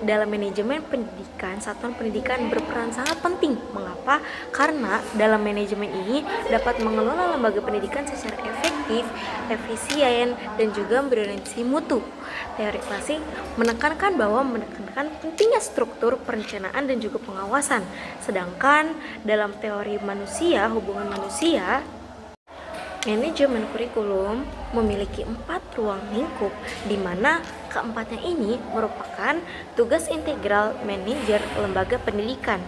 dalam manajemen pendidikan, satuan pendidikan berperan sangat penting. Mengapa? Karena dalam manajemen ini dapat mengelola lembaga pendidikan secara efektif, efisien, dan juga berorientasi mutu. Teori klasik menekankan pentingnya struktur perencanaan dan juga pengawasan. Sedangkan dalam teori manusia, hubungan manusia, manajemen kurikulum memiliki 4 ruang lingkup, di mana keempatnya ini merupakan tugas integral manajer lembaga pendidikan,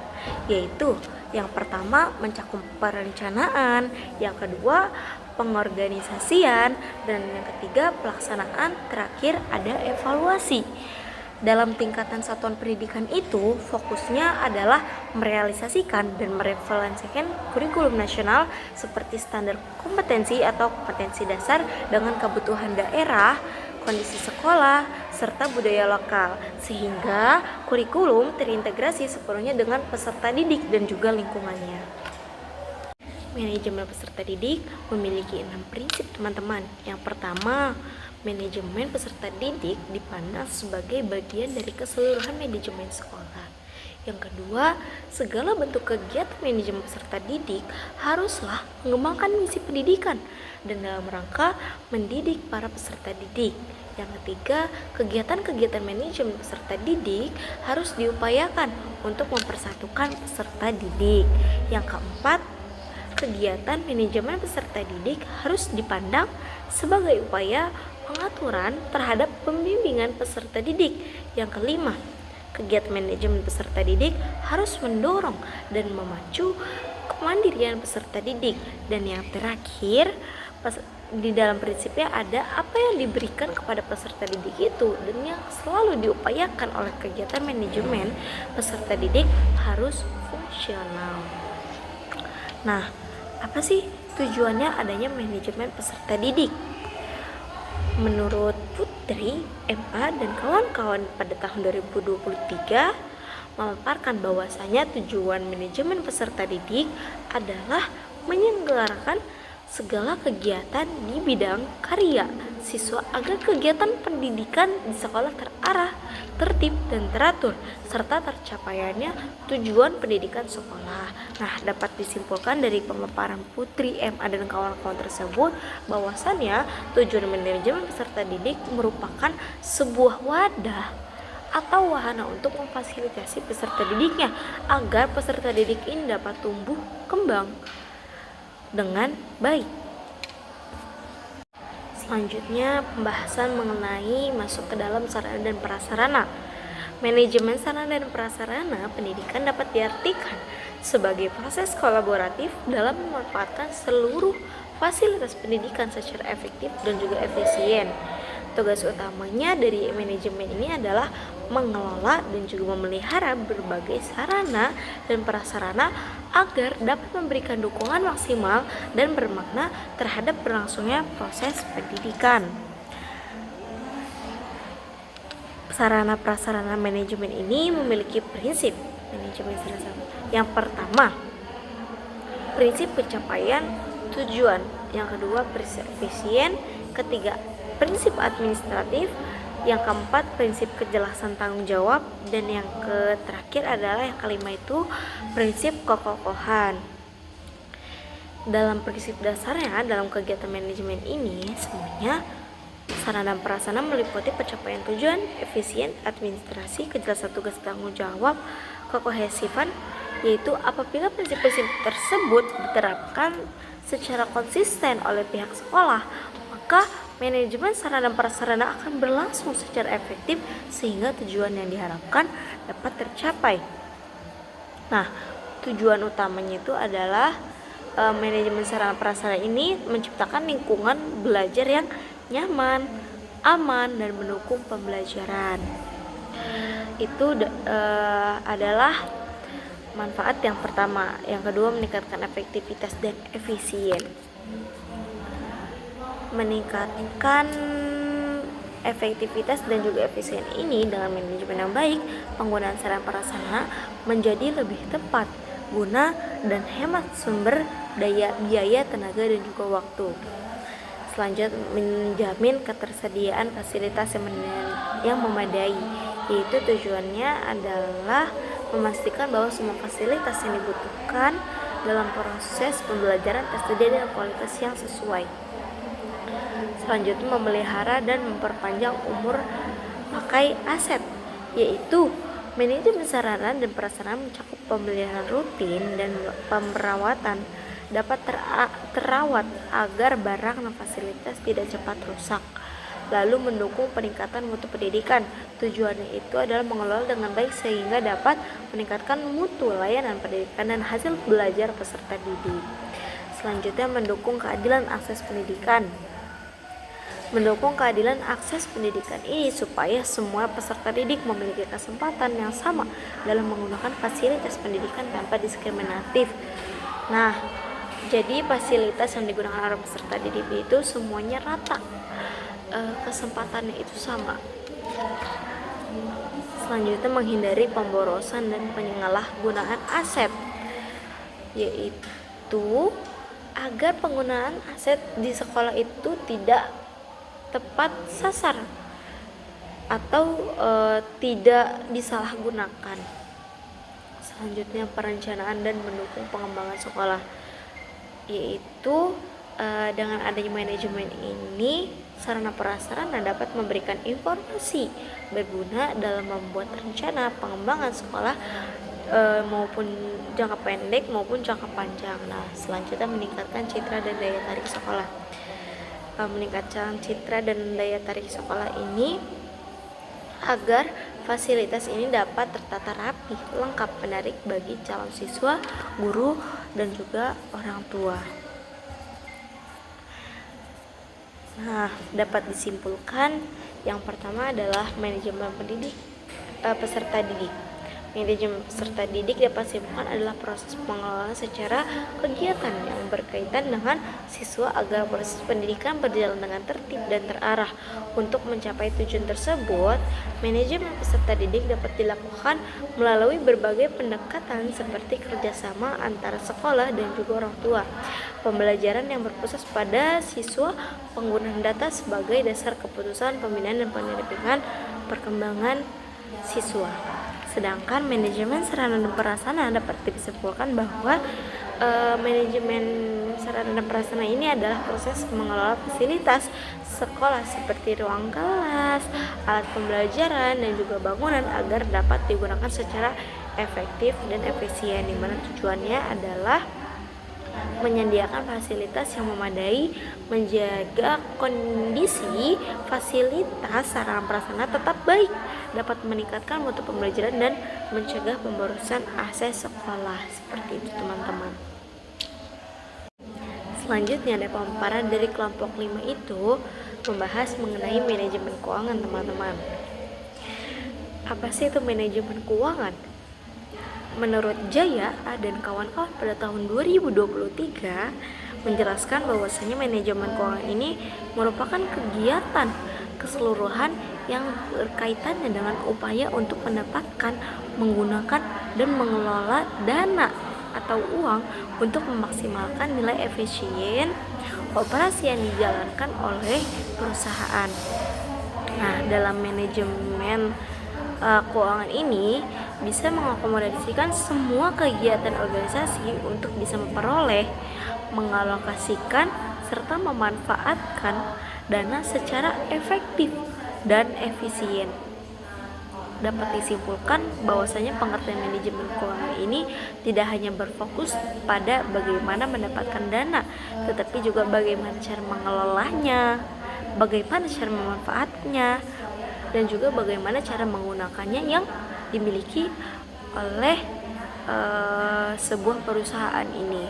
yaitu yang pertama mencakup perencanaan, yang kedua pengorganisasian, dan yang ketiga pelaksanaan, terakhir ada evaluasi. Dalam tingkatan satuan pendidikan itu, fokusnya adalah merealisasikan dan mereferensikan kurikulum nasional seperti standar kompetensi atau kompetensi dasar dengan kebutuhan daerah, kondisi sekolah, serta budaya lokal, sehingga kurikulum terintegrasi sepenuhnya dengan peserta didik dan juga lingkungannya. Manajemen peserta didik memiliki 6 prinsip, teman-teman. Yang pertama, manajemen peserta didik dipandang sebagai bagian dari keseluruhan manajemen sekolah. Yang kedua, segala bentuk kegiatan manajemen peserta didik haruslah mengembangkan misi pendidikan dan dalam rangka mendidik para peserta didik. Yang ketiga, kegiatan-kegiatan manajemen peserta didik harus diupayakan untuk mempersatukan peserta didik. Yang keempat, kegiatan manajemen peserta didik harus dipandang sebagai upaya pengaturan terhadap pembimbingan peserta didik. Yang kelima, kegiatan manajemen peserta didik harus mendorong dan memacu kemandirian peserta didik. Dan yang terakhir, di dalam prinsipnya ada apa yang diberikan kepada peserta didik itu, dan yang selalu diupayakan oleh kegiatan manajemen peserta didik harus fungsional. Nah, apa sih tujuannya adanya manajemen peserta didik? Menurut Putri, MA, dan kawan-kawan pada tahun 2023 memaparkan bahwasanya tujuan manajemen peserta didik adalah menyelenggarakan segala kegiatan di bidang karya siswa agar kegiatan pendidikan di sekolah terarah, tertib, dan teratur, serta tercapaiannya tujuan pendidikan sekolah. Nah, dapat disimpulkan dari pemaparan Putri, MA, dan kawan-kawan tersebut bahwasannya tujuan manajemen peserta didik merupakan sebuah wadah atau wahana untuk memfasilitasi peserta didiknya agar peserta didik ini dapat tumbuh kembang dengan baik. Selanjutnya, pembahasan mengenai masuk ke dalam sarana dan prasarana. Manajemen sarana dan prasarana pendidikan dapat diartikan sebagai proses kolaboratif dalam memanfaatkan seluruh fasilitas pendidikan secara efektif dan juga efisien. Tugas utamanya dari manajemen ini adalah mengelola dan juga memelihara berbagai sarana dan prasarana agar dapat memberikan dukungan maksimal dan bermakna terhadap berlangsungnya proses pendidikan. Sarana prasarana manajemen ini memiliki prinsip manajemen sarana. Yang pertama, prinsip pencapaian tujuan. Yang kedua, prinsip efisien. Ketiga, prinsip administratif. Yang keempat, prinsip kejelasan tanggung jawab. Dan yang terakhir adalah yang kelima itu prinsip kekokohan. Dalam prinsip dasarnya dalam kegiatan manajemen ini semuanya sarana dan prasarana meliputi pencapaian tujuan, efisien, administrasi, kejelasan tugas tanggung jawab, kekohesifan, yaitu apabila prinsip-prinsip tersebut diterapkan secara konsisten oleh pihak sekolah, maka manajemen sarana dan prasarana akan berlangsung secara efektif sehingga tujuan yang diharapkan dapat tercapai. Nah, tujuan utamanya itu adalah manajemen sarana prasarana ini menciptakan lingkungan belajar yang nyaman, aman, dan mendukung pembelajaran. Itu adalah manfaat yang pertama. Yang kedua, meningkatkan efektivitas dan efisien. Meningkatkan efektivitas dan juga efisien ini dengan manajemen yang baik, penggunaan sarana prasarana menjadi lebih tepat guna dan hemat sumber daya, biaya, tenaga, dan juga waktu. Selanjutnya, menjamin ketersediaan fasilitas yang memadai, yaitu tujuannya adalah memastikan bahwa semua fasilitas yang dibutuhkan dalam proses pembelajaran tersedia dengan kualitas yang sesuai. Selanjutnya, memelihara dan memperpanjang umur pakai aset, yaitu manajemen sarana dan prasarana mencakup pemeliharaan rutin dan pemerawatan dapat terawat agar barang dan fasilitas tidak cepat rusak. Lalu mendukung peningkatan mutu pendidikan. Tujuannya itu adalah mengelola dengan baik sehingga dapat meningkatkan mutu layanan pendidikan dan hasil belajar peserta didik. Selanjutnya, mendukung keadilan akses pendidikan. Mendukung keadilan akses pendidikan ini supaya semua peserta didik memiliki kesempatan yang sama dalam menggunakan fasilitas pendidikan tanpa diskriminatif. Nah, jadi fasilitas yang digunakan oleh peserta didik itu semuanya rata, kesempatannya itu sama. Selanjutnya, menghindari pemborosan dan penyalahgunaan aset, yaitu agar penggunaan aset di sekolah itu tidak tepat sasar atau tidak disalahgunakan. Selanjutnya, perencanaan dan mendukung pengembangan sekolah, yaitu dengan adanya manajemen ini sarana prasarana dapat memberikan informasi berguna dalam membuat rencana pengembangan sekolah maupun jangka pendek maupun jangka panjang. Nah, selanjutnya, meningkatkan citra dan daya tarik sekolah. Meningkatkan citra dan daya tarik sekolah ini agar fasilitas ini dapat tertata rapi, lengkap, menarik bagi calon siswa, guru, dan juga orang tua. Nah, dapat disimpulkan yang pertama adalah manajemen peserta didik. Manajemen peserta didik dapat disimpulkan adalah proses pengelolaan secara kegiatan yang berkaitan dengan siswa agar proses pendidikan berjalan dengan tertib dan terarah. Untuk mencapai tujuan tersebut, manajemen peserta didik dapat dilakukan melalui berbagai pendekatan seperti kerjasama antara sekolah dan juga orang tua, pembelajaran yang berpusat pada siswa, penggunaan data sebagai dasar keputusan pembinaan dan pendampingan perkembangan siswa. Sedangkan manajemen sarana dan prasarana dapat disimpulkan bahwa manajemen sarana dan prasarana ini adalah proses mengelola fasilitas sekolah seperti ruang kelas, alat pembelajaran, dan juga bangunan agar dapat digunakan secara efektif dan efisien, di mana tujuannya adalah menyediakan fasilitas yang memadai, menjaga kondisi fasilitas sarana prasarana tetap baik, dapat meningkatkan mutu pembelajaran dan mencegah pemborosan aset sekolah. Seperti itu, teman-teman. Selanjutnya ada pemaparan dari kelompok 5 itu membahas mengenai manajemen keuangan, teman-teman. Apa sih itu manajemen keuangan? Menurut Jaya dan kawan-kawan pada tahun 2023 menjelaskan bahwasanya manajemen keuangan ini merupakan kegiatan keseluruhan yang berkaitannya dengan upaya untuk mendapatkan, menggunakan, dan mengelola dana atau uang untuk memaksimalkan nilai efisien operasi yang dijalankan oleh perusahaan. Nah, dalam manajemen keuangan ini bisa mengakomodasikan semua kegiatan organisasi untuk bisa memperoleh, mengalokasikan, serta memanfaatkan dana secara efektif dan efisien. Dapat disimpulkan bahwasanya pengertian manajemen keuangan ini tidak hanya berfokus pada bagaimana mendapatkan dana, tetapi juga bagaimana cara mengelolanya, bagaimana cara memanfaatnya, dan juga bagaimana cara menggunakannya yang dimiliki oleh sebuah perusahaan ini.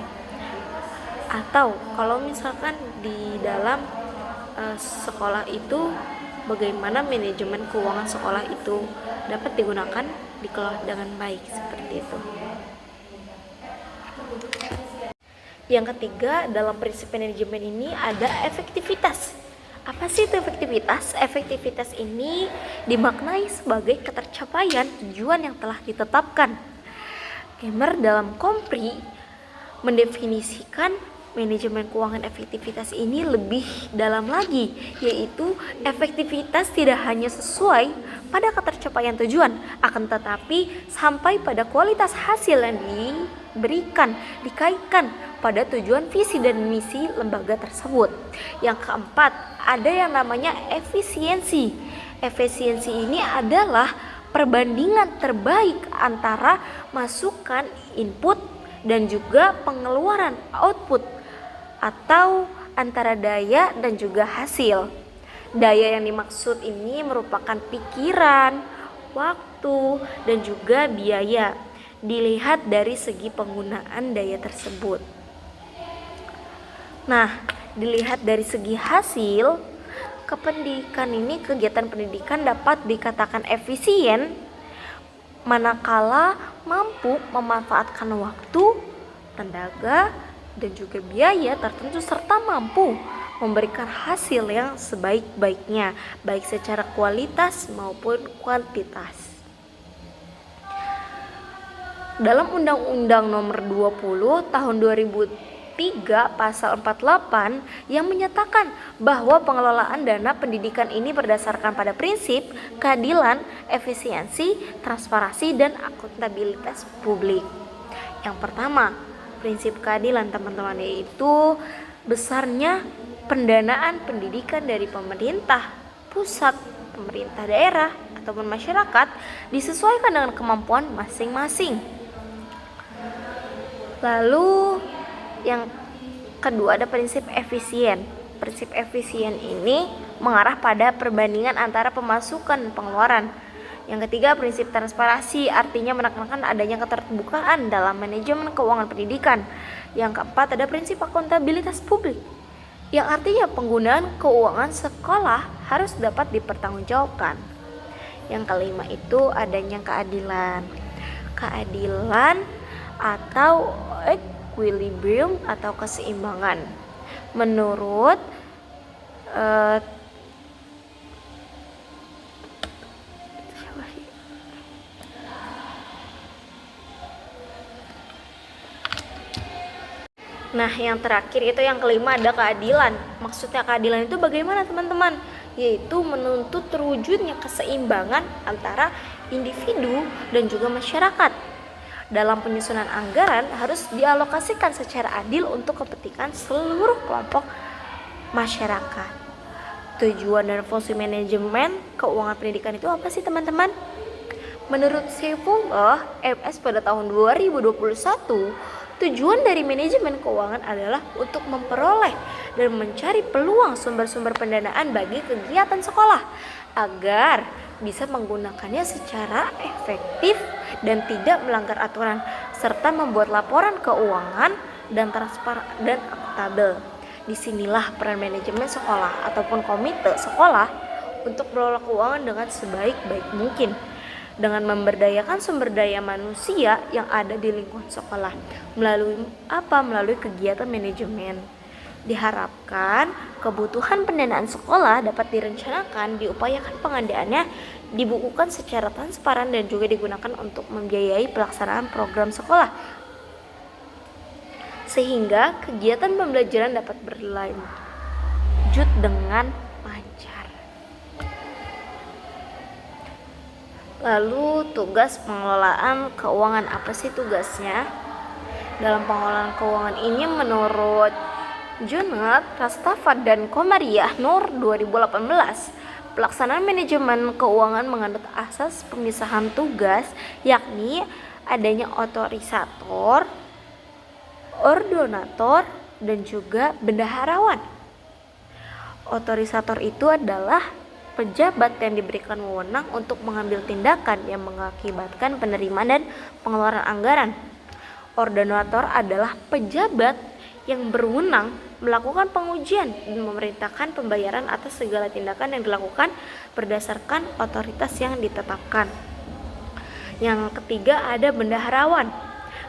Atau kalau misalkan di dalam sekolah itu, bagaimana manajemen keuangan sekolah itu dapat digunakan, dikelola dengan baik, seperti itu. Yang ketiga, dalam prinsip manajemen ini ada efektivitas. Apa sih itu efektivitas? Efektivitas ini dimaknai sebagai ketercapaian tujuan yang telah ditetapkan. Kemmer dalam Kompri mendefinisikan Manajemen keuangan efektivitas ini lebih dalam lagi, yaitu efektivitas tidak hanya sesuai pada ketercapaian tujuan, akan tetapi sampai pada kualitas hasil yang diberikan, dikaitkan pada tujuan visi dan misi lembaga tersebut. Yang keempat, ada yang namanya efisiensi. Efisiensi ini adalah perbandingan terbaik antara masukan input dan juga pengeluaran output, atau antara daya dan juga hasil. Daya yang dimaksud ini merupakan pikiran, waktu, dan juga biaya. Dilihat dari segi penggunaan daya tersebut. Nah, dilihat dari segi hasil, kegiatan pendidikan dapat dikatakan efisien manakala mampu memanfaatkan waktu, tenaga, dan juga biaya tertentu serta mampu memberikan hasil yang sebaik-baiknya, baik secara kualitas maupun kuantitas. Dalam Undang-Undang Nomor 20 Tahun 2003 Pasal 48 yang menyatakan bahwa pengelolaan dana pendidikan ini berdasarkan pada prinsip keadilan, efisiensi, transparansi, dan akuntabilitas publik. Yang pertama, prinsip keadilan teman-teman, yaitu besarnya pendanaan pendidikan dari pemerintah pusat, pemerintah daerah, ataupun masyarakat disesuaikan dengan kemampuan masing-masing. Lalu yang kedua ada prinsip efisien. Prinsip efisien ini mengarah pada perbandingan antara pemasukan dan pengeluaran. Yang ketiga, prinsip transparansi, artinya menekankan adanya keterbukaan dalam manajemen keuangan pendidikan. Yang keempat, ada prinsip akuntabilitas publik, yang artinya penggunaan keuangan sekolah harus dapat dipertanggungjawabkan. Yang kelima itu adanya keadilan. Keadilan atau equilibrium atau keseimbangan. Menurut Nah, yang terakhir itu yang kelima ada keadilan. Maksudnya keadilan itu bagaimana teman-teman? Yaitu menuntut terwujudnya keseimbangan antara individu dan juga masyarakat. Dalam penyusunan anggaran harus dialokasikan secara adil untuk kepentingan seluruh kelompok masyarakat. Tujuan dan fungsi manajemen keuangan pendidikan itu apa sih teman-teman? Menurut Saifullah MS pada tahun 2021, tujuan dari manajemen keuangan adalah untuk memperoleh dan mencari peluang sumber-sumber pendanaan bagi kegiatan sekolah agar bisa menggunakannya secara efektif dan tidak melanggar aturan, serta membuat laporan keuangan dan transparan dan akuntabel. Disinilah peran manajemen sekolah ataupun komite sekolah untuk mengelola keuangan dengan sebaik-baik mungkin, dengan memberdayakan sumber daya manusia yang ada di lingkungan sekolah. Melalui kegiatan manajemen. Diharapkan kebutuhan pendanaan sekolah dapat direncanakan, diupayakan pengadaannya, dibukukan secara transparan dan juga digunakan untuk membiayai pelaksanaan program sekolah, sehingga kegiatan pembelajaran dapat berlanjut dengan lancar. Lalu tugas pengelolaan keuangan, apa sih tugasnya? Dalam pengelolaan keuangan ini menurut Jurnal Rastafat dan Komariah Nur 2018, pelaksanaan manajemen keuangan menganut asas pemisahan tugas, yakni adanya otorisator, ordonator, dan juga bendaharawan. Otorisator itu adalah pejabat yang diberikan wewenang untuk mengambil tindakan yang mengakibatkan penerimaan dan pengeluaran anggaran. Ordonator adalah pejabat yang berwenang melakukan pengujian dan memerintahkan pembayaran atas segala tindakan yang dilakukan berdasarkan otoritas yang ditetapkan. Yang ketiga ada bendaharawan.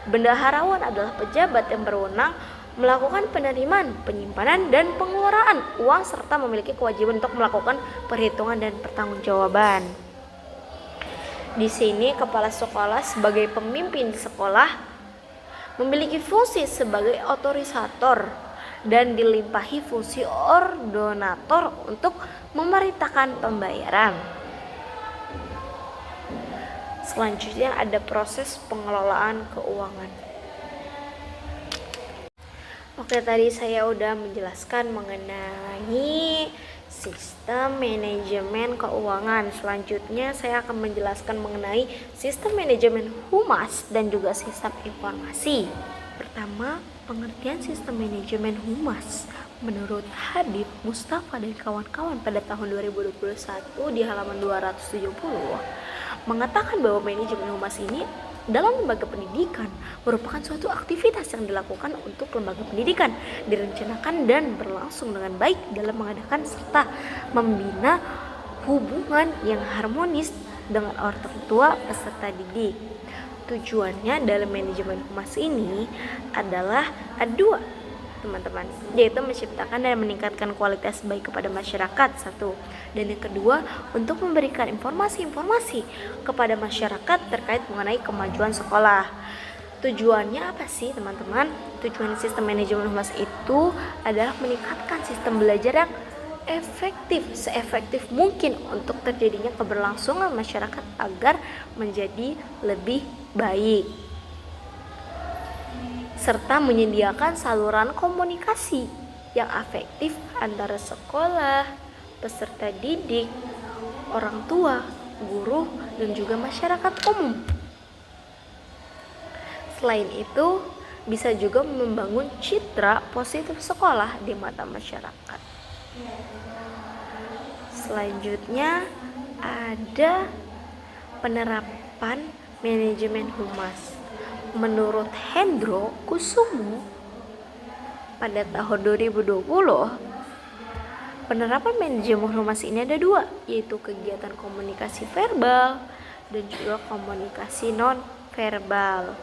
Bendaharawan adalah pejabat yang berwenang melakukan penerimaan, penyimpanan, dan pengeluaran uang serta memiliki kewajiban untuk melakukan perhitungan dan pertanggungjawaban. Di sini kepala sekolah sebagai pemimpin di sekolah memiliki fungsi sebagai otorisator dan dilimpahi fungsi ordonator untuk memerintahkan pembayaran. Selanjutnya ada proses pengelolaan keuangan. Oke, tadi saya udah menjelaskan mengenai sistem manajemen keuangan. Selanjutnya saya akan menjelaskan mengenai sistem manajemen humas dan juga sistem informasi. Pertama, pengertian sistem manajemen humas. Menurut Habib Mustafa dan kawan-kawan pada tahun 2021 di halaman 270 mengatakan bahwa manajemen humas ini dalam lembaga pendidikan merupakan suatu aktivitas yang dilakukan untuk lembaga pendidikan, direncanakan dan berlangsung dengan baik dalam mengadakan serta membina hubungan yang harmonis dengan orang tua peserta didik. Tujuannya dalam manajemen humas ini adalah dua, teman-teman, yaitu menciptakan dan meningkatkan kualitas baik kepada masyarakat, satu, dan yang kedua untuk memberikan informasi-informasi kepada masyarakat terkait mengenai kemajuan sekolah. Tujuannya apa sih, teman-teman? Tujuan sistem manajemen humas itu adalah meningkatkan sistem belajar yang efektif, seefektif mungkin untuk terjadinya keberlangsungan masyarakat agar menjadi lebih baik, serta menyediakan saluran komunikasi yang efektif antara sekolah, peserta didik, orang tua, guru, dan juga masyarakat umum. Selain itu, bisa juga membangun citra positif sekolah di mata masyarakat. Selanjutnya ada penerapan manajemen humas. Menurut Hendro Kusumo pada tahun 2020, penerapan manajemen humas ini ada dua, yaitu kegiatan komunikasi verbal dan juga komunikasi non verbal.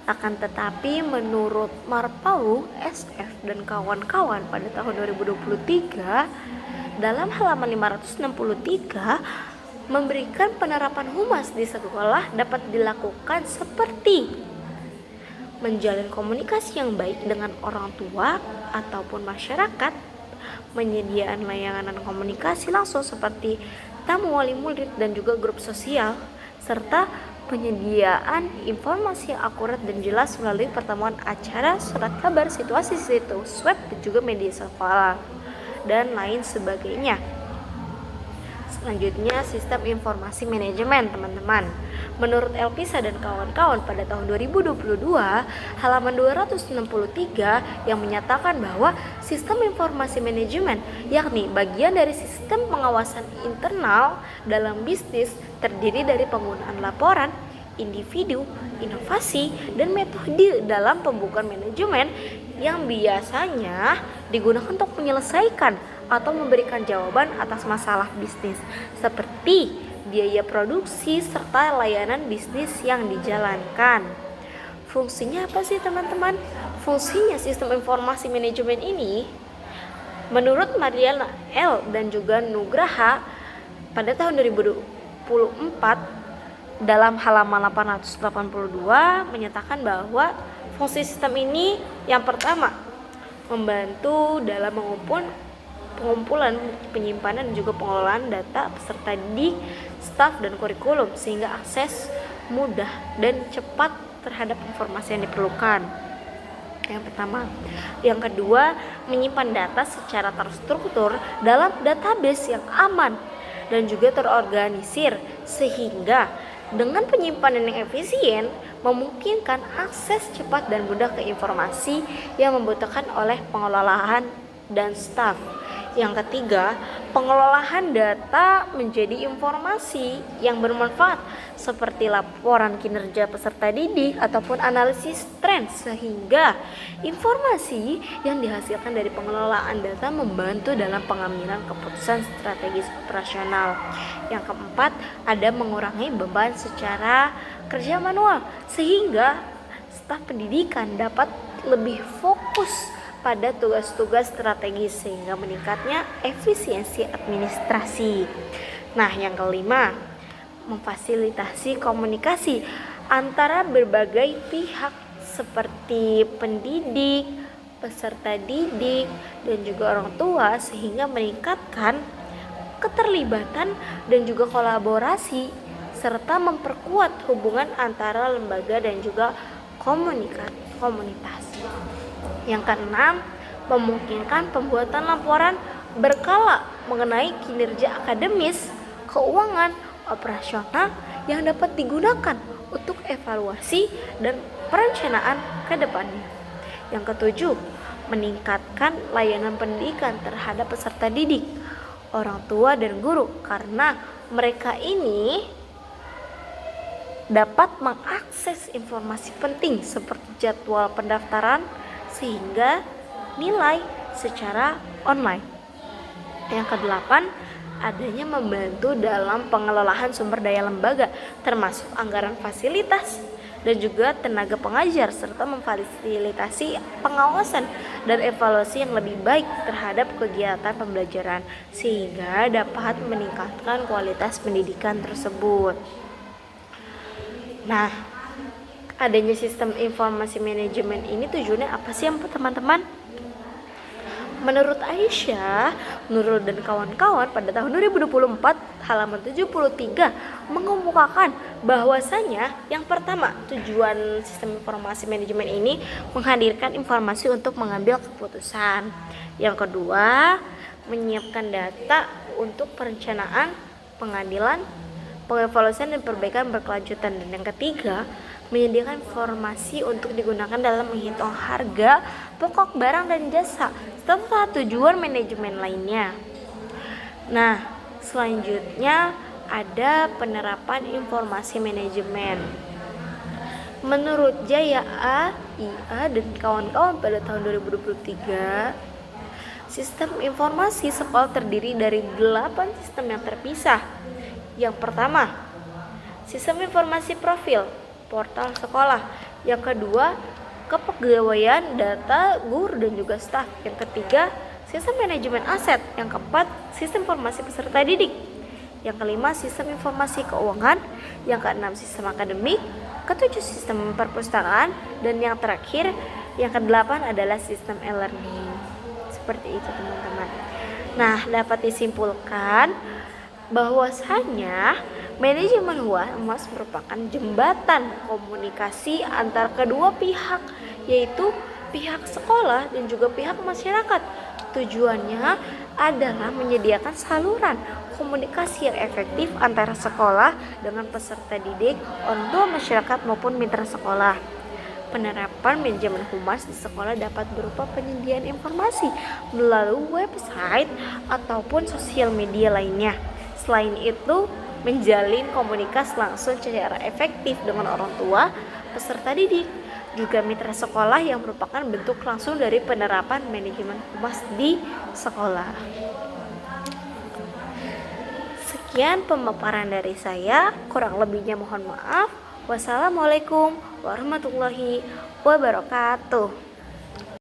Akan tetapi menurut Marpalu, SF dan kawan-kawan pada tahun 2023 dalam halaman 563 memberikan penerapan humas di sekolah dapat dilakukan seperti menjalin komunikasi yang baik dengan orang tua ataupun masyarakat, menyediakan layanan komunikasi langsung seperti tamu wali murid dan juga grup sosial, serta penyediaan informasi yang akurat dan jelas melalui pertemuan acara, surat kabar, situasi situs web, dan juga media sekolah, dan lain sebagainya. Selanjutnya sistem informasi manajemen, teman-teman. Menurut Elpisa dan kawan-kawan pada tahun 2022 halaman 263 yang menyatakan bahwa sistem informasi manajemen yakni bagian dari sistem pengawasan internal dalam bisnis terdiri dari penggunaan laporan, individu, inovasi, dan metode dalam pembukaan manajemen yang biasanya digunakan untuk menyelesaikan atau memberikan jawaban atas masalah bisnis seperti biaya produksi serta layanan bisnis yang dijalankan. Fungsinya apa sih, teman-teman? Fungsinya sistem informasi manajemen ini menurut Mariana L. dan juga Nugraha pada tahun 2024 dalam halaman 882 menyatakan bahwa fungsi sistem ini yang pertama membantu dalam pengumpulan, penyimpanan, dan juga pengelolaan data peserta didik, staf, dan kurikulum sehingga akses mudah dan cepat terhadap informasi yang diperlukan. Yang pertama. Yang kedua, menyimpan data secara terstruktur dalam database yang aman dan juga terorganisir sehingga dengan penyimpanan yang efisien memungkinkan akses cepat dan mudah ke informasi yang membutuhkan oleh pengelolaan dan staf. Yang ketiga, pengelolaan data menjadi informasi yang bermanfaat seperti laporan kinerja peserta didik ataupun analisis tren sehingga informasi yang dihasilkan dari pengelolaan data membantu dalam pengambilan keputusan strategis operasional. Yang keempat, ada mengurangi beban secara kerja manual sehingga staf pendidikan dapat lebih fokus pada tugas-tugas strategis sehingga meningkatnya efisiensi administrasi. Nah, yang kelima, memfasilitasi komunikasi antara berbagai pihak seperti pendidik, peserta didik, dan juga orang tua sehingga meningkatkan keterlibatan dan juga kolaborasi serta memperkuat hubungan antara lembaga dan juga komunitas. Yang keenam, memungkinkan pembuatan laporan berkala mengenai kinerja akademis, keuangan, operasional yang dapat digunakan untuk evaluasi dan perencanaan ke depannya. Yang ketujuh, meningkatkan layanan pendidikan terhadap peserta didik, orang tua dan guru, karena mereka ini dapat mengakses informasi penting seperti jadwal pendaftaran sehingga nilai secara online. Yang kedelapan, adanya membantu dalam pengelolaan sumber daya lembaga termasuk anggaran fasilitas dan juga tenaga pengajar serta memfasilitasi pengawasan dan evaluasi yang lebih baik terhadap kegiatan pembelajaran sehingga dapat meningkatkan kualitas pendidikan tersebut. Nah, adanya sistem informasi manajemen ini tujuannya apa sih teman-teman? Menurut Aisyah, Nurul dan kawan-kawan pada tahun 2024 halaman 73 mengemukakan bahwasanya yang pertama, tujuan sistem informasi manajemen ini menghadirkan informasi untuk mengambil keputusan. Yang kedua, menyiapkan data untuk perencanaan, pengadilan, pengevaluasian dan perbaikan berkelanjutan. Dan yang ketiga, menyediakan informasi untuk digunakan dalam menghitung harga pokok barang dan jasa serta tujuan manajemen lainnya. Nah, selanjutnya ada penerapan informasi manajemen. Menurut Jaya A, IA, dan kawan-kawan pada tahun 2023, sistem informasi sekolah terdiri dari 8 sistem yang terpisah. Yang pertama, sistem informasi profil, portal sekolah. Yang kedua, kepegawaian data guru dan juga staf. Yang ketiga, sistem manajemen aset. Yang keempat, sistem informasi peserta didik. Yang kelima, sistem informasi keuangan. Yang keenam, sistem akademik. Ketujuh, sistem perpustakaan. Dan yang terakhir, yang kedelapan adalah sistem e-learning. Seperti itu teman-teman. Nah, dapat disimpulkan bahwasanya manajemen humas merupakan jembatan komunikasi antar kedua pihak, yaitu pihak sekolah dan juga pihak masyarakat. Tujuannya adalah menyediakan saluran komunikasi yang efektif antara sekolah dengan peserta didik, orang tua, masyarakat maupun mitra sekolah. Penerapan manajemen humas di sekolah dapat berupa penyediaan informasi melalui website ataupun sosial media lainnya. Selain itu, menjalin komunikasi langsung secara efektif dengan orang tua, peserta didik, juga mitra sekolah yang merupakan bentuk langsung dari penerapan manajemen humas di sekolah. Sekian pemaparan dari saya, kurang lebihnya mohon maaf. Wassalamualaikum warahmatullahi wabarakatuh.